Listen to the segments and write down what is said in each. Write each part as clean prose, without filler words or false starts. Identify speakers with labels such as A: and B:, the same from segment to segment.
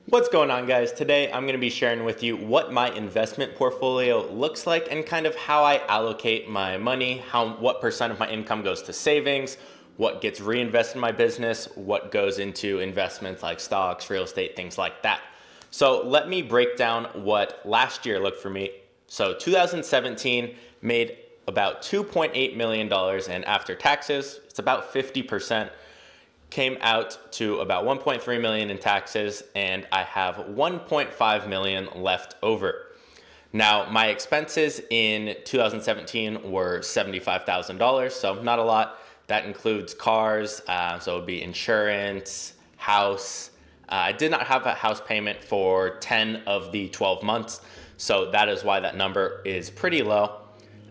A: What's going on, guys? Today I'm going to be sharing with you what my investment portfolio looks like and kind of how I allocate my money, what percent of my income goes to savings, what gets reinvested in my business, what goes into investments like stocks, real estate, things like that. So let me break down what last year looked for me. So 2017 made about $2.8 million, and after taxes, it's about 50%. Came out to about 1.3 million in taxes, and I have 1.5 million left over. Now, my expenses in 2017 were $75,000, so not a lot. That includes cars, so it would be insurance, house. I did not have a house payment for 10 of the 12 months, so that is why that number is pretty low.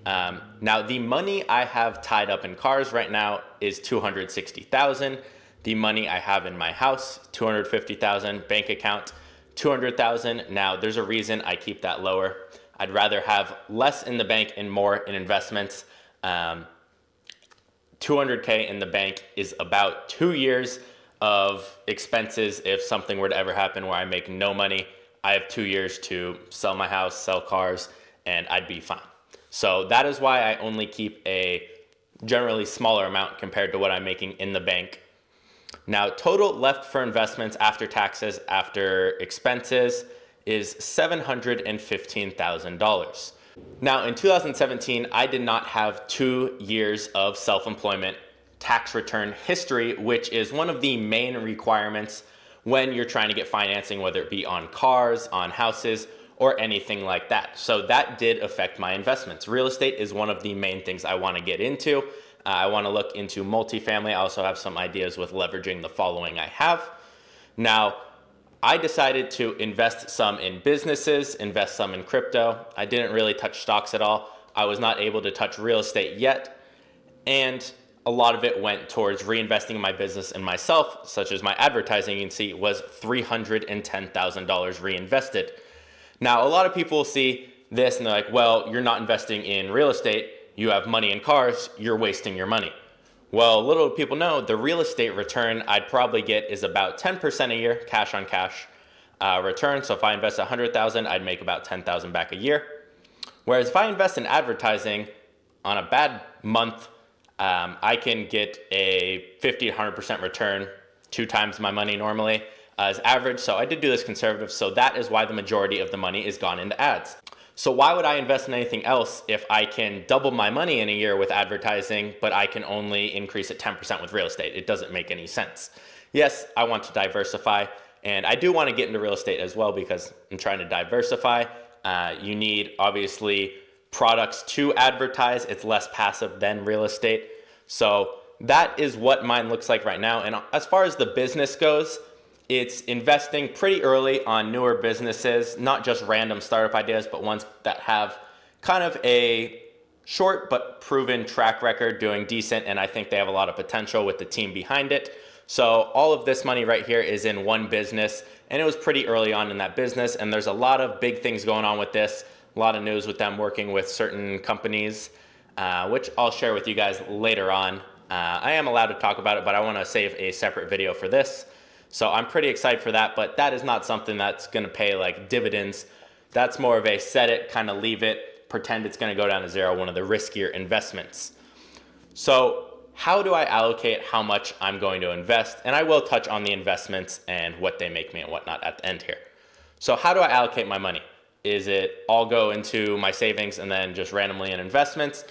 A: Now, the money I have tied up in cars right now is $260,000. The money I have in my house, $250,000, bank account, $200,000. Now, there's a reason I keep that lower. I'd rather have less in the bank and more in investments. $200K in the bank is about 2 years of expenses. If something were to ever happen where I make no money, I have 2 years to sell my house, sell cars, and I'd be fine. So that is why I only keep a generally smaller amount compared to what I'm making in the bank. Now, total left for investments after taxes, after expenses, is $715,000. Now, in 2017, I did not have 2 years of self-employment tax return history, which is one of the main requirements when you're trying to get financing, whether it be on cars, on houses, or anything like that. So that did affect my investments. Real estate is one of the main things I want to get into. I want to look into multifamily. I also have some ideas with leveraging the following I have. Now, I decided to invest some in businesses, invest some in crypto. I didn't really touch stocks at all. I was not able to touch real estate yet. And a lot of it went towards reinvesting in my business and myself, such as my advertising, you can see, was $310,000 reinvested. Now, a lot of people see this and they're like, well, you're not investing in real estate. You have money in cars, you're wasting your money. Well, little people know the real estate return I'd probably get is about 10% a year, cash on cash return. So if I invest $100,000, I'd make about $10,000 back a year. Whereas if I invest in advertising on a bad month, I can get a 50 to 100% return, 2 times my money normally as average. So I did do this conservative. So that is why the majority of the money is gone into ads. So why would I invest in anything else if I can double my money in a year with advertising, but I can only increase it 10% with real estate? It doesn't make any sense. Yes, I want to diversify, and I do want to get into real estate as well because I'm trying to diversify. You need, obviously, products to advertise. It's less passive than real estate. So that is what mine looks like right now. And as far as the business goes, it's investing pretty early on newer businesses, not just random startup ideas, but ones that have kind of a short but proven track record doing decent, and I think they have a lot of potential with the team behind it. So all of this money right here is in one business, and it was pretty early on in that business, and there's a lot of big things going on with this, a lot of news with them working with certain companies, which I'll share with you guys later on. I am allowed to talk about it, but I want to save a separate video for this. So I'm pretty excited for that, but that is not something that's going to pay like dividends. That's more of a set it, kind of leave it, pretend it's going to go down to zero, one of the riskier investments. So how do I allocate how much I'm going to invest? And I will touch on the investments and what they make me and whatnot at the end here. So how do I allocate my money? Is it all go into my savings and then just randomly in investments?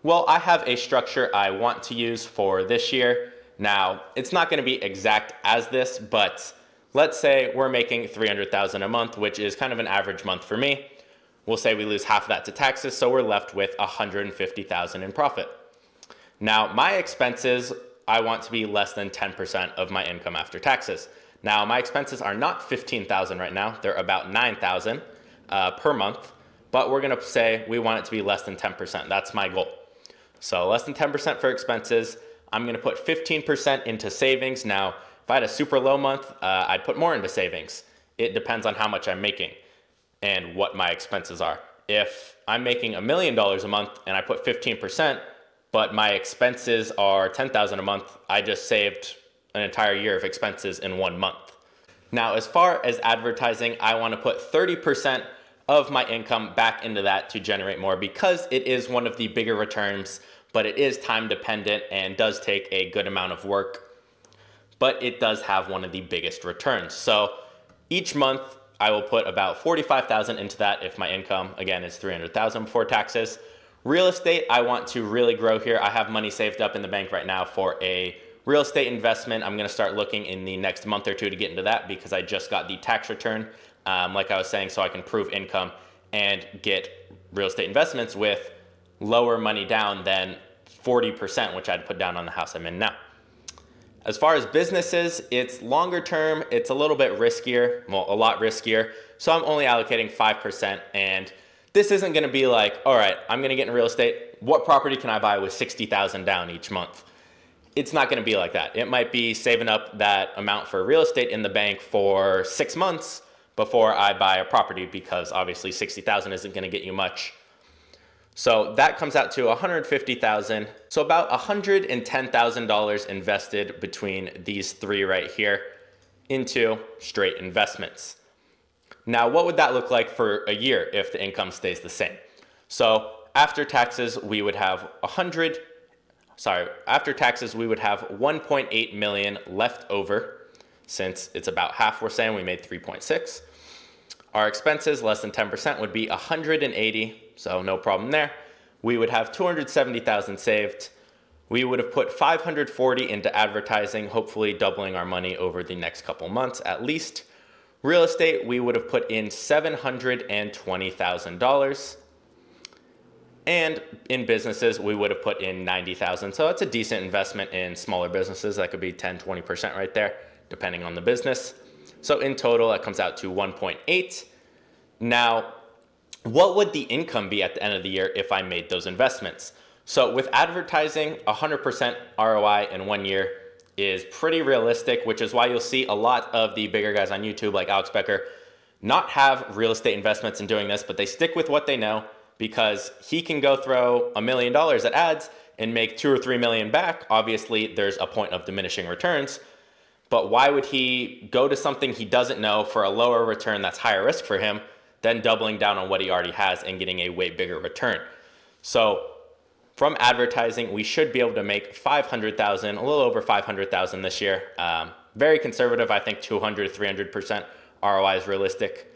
A: Well, I have a structure I want to use for this year. Now, it's not going to be exact as this, but let's say we're making $300,000 a month, which is kind of an average month for me. We'll say we lose half of that to taxes, so we're left with $150,000 in profit. Now, my expenses, I want to be less than 10% of my income after taxes. Now, my expenses are not $15,000 right now. They're about $9,000 per month, but we're going to say we want it to be less than 10%. That's my goal. So less than 10% for expenses. I'm going to put 15% into savings. Now, if I had a super low month, I'd put more into savings. It depends on how much I'm making and what my expenses are. If I'm making $1 million a month and I put 15%, but my expenses are $10,000 a month, I just saved an entire year of expenses in 1 month. Now, as far as advertising, I want to put 30% of my income back into that to generate more because it is one of the bigger returns, but it is time dependent and does take a good amount of work, but it does have one of the biggest returns. So each month I will put about 45,000 into that if my income, again, is 300,000 before taxes. Real estate, I want to really grow here. I have money saved up in the bank right now for a real estate investment. I'm gonna start looking in the next month or two to get into that because I just got the tax return, like I was saying, so I can prove income and get real estate investments with lower money down than 40%, which I'd put down on the house I'm in now. As far as businesses, it's longer term, it's a little bit riskier, well, a lot riskier. So I'm only allocating 5%, and this isn't gonna be like, all right, I'm gonna get in real estate. What property can I buy with 60,000 down each month? It's not gonna be like that. It might be saving up that amount for real estate in the bank for 6 months before I buy a property because obviously 60,000 isn't gonna get you much. So that comes out to 150,000. So about $110,000 invested between these three right here into straight investments. Now, what would that look like for a year if the income stays the same? So after taxes, we would have 1.8 million left over, since it's about half, we're saying we made 3.6. Our expenses, less than 10%, would be 180, so no problem there. We would have 270,000 saved. We would have put 540 into advertising, hopefully doubling our money over the next couple months at least. Real estate, we would have put in $720,000. And in businesses, we would have put in 90,000. So that's a decent investment in smaller businesses. That could be 10, 20% right there, depending on the business. So in total, that comes out to 1.8. Now, what would the income be at the end of the year if I made those investments? So with advertising, 100% ROI in 1 year is pretty realistic, which is why you'll see a lot of the bigger guys on YouTube like Alex Becker not have real estate investments in doing this, but they stick with what they know because he can go throw $1 million at ads and make 2 or 3 million back. Obviously, there's a point of diminishing returns, but why would he go to something he doesn't know for a lower return that's higher risk for him than doubling down on what he already has and getting a way bigger return? So from advertising, we should be able to make 500,000, a little over 500,000 this year. Very conservative, I think 200, 300% ROI is realistic.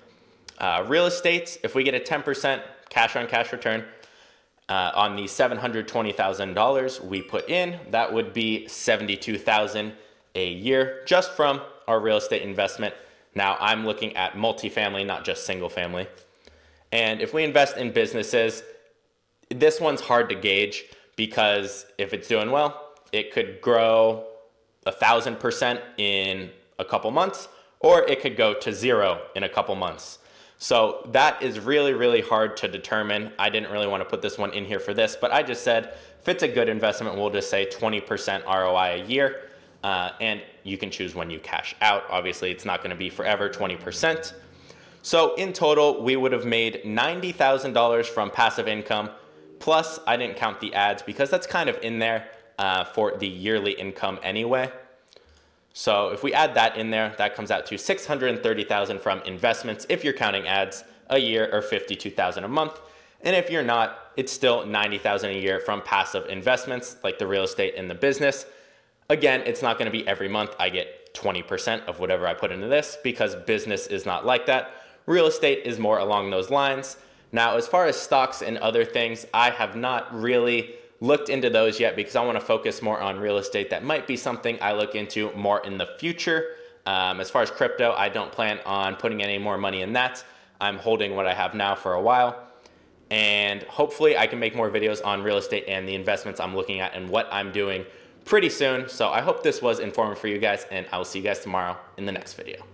A: Real estate, if we get a 10% cash on cash return on the $720,000 we put in, that would be 72,000 a year just from our real estate investment. Now I'm looking at multifamily, not just single family. And if we invest in businesses, this one's hard to gauge because if it's doing well, it could grow 1,000% in a couple months, or it could go to 0 in a couple months. So that is really, really hard to determine. I didn't really want to put this one in here for this, but I just said if it's a good investment, we'll just say 20% ROI a year. And you can choose when you cash out. Obviously, it's not going to be forever 20%. So in total, we would have made $90,000 from passive income. Plus, I didn't count the ads because that's kind of in there for the yearly income anyway. So if we add that in there, that comes out to $630,000 from investments if you're counting ads a year, or $52,000 a month. And if you're not, it's still $90,000 a year from passive investments like the real estate and the business. Again, it's not going to be every month I get 20% of whatever I put into this because business is not like that. Real estate is more along those lines. Now, as far as stocks and other things, I have not really looked into those yet because I want to focus more on real estate. That might be something I look into more in the future. As far as crypto, I don't plan on putting any more money in that. I'm holding what I have now for a while. And hopefully I can make more videos on real estate and the investments I'm looking at and what I'm doing pretty soon. So I hope this was informative for you guys, and I will see you guys tomorrow in the next video.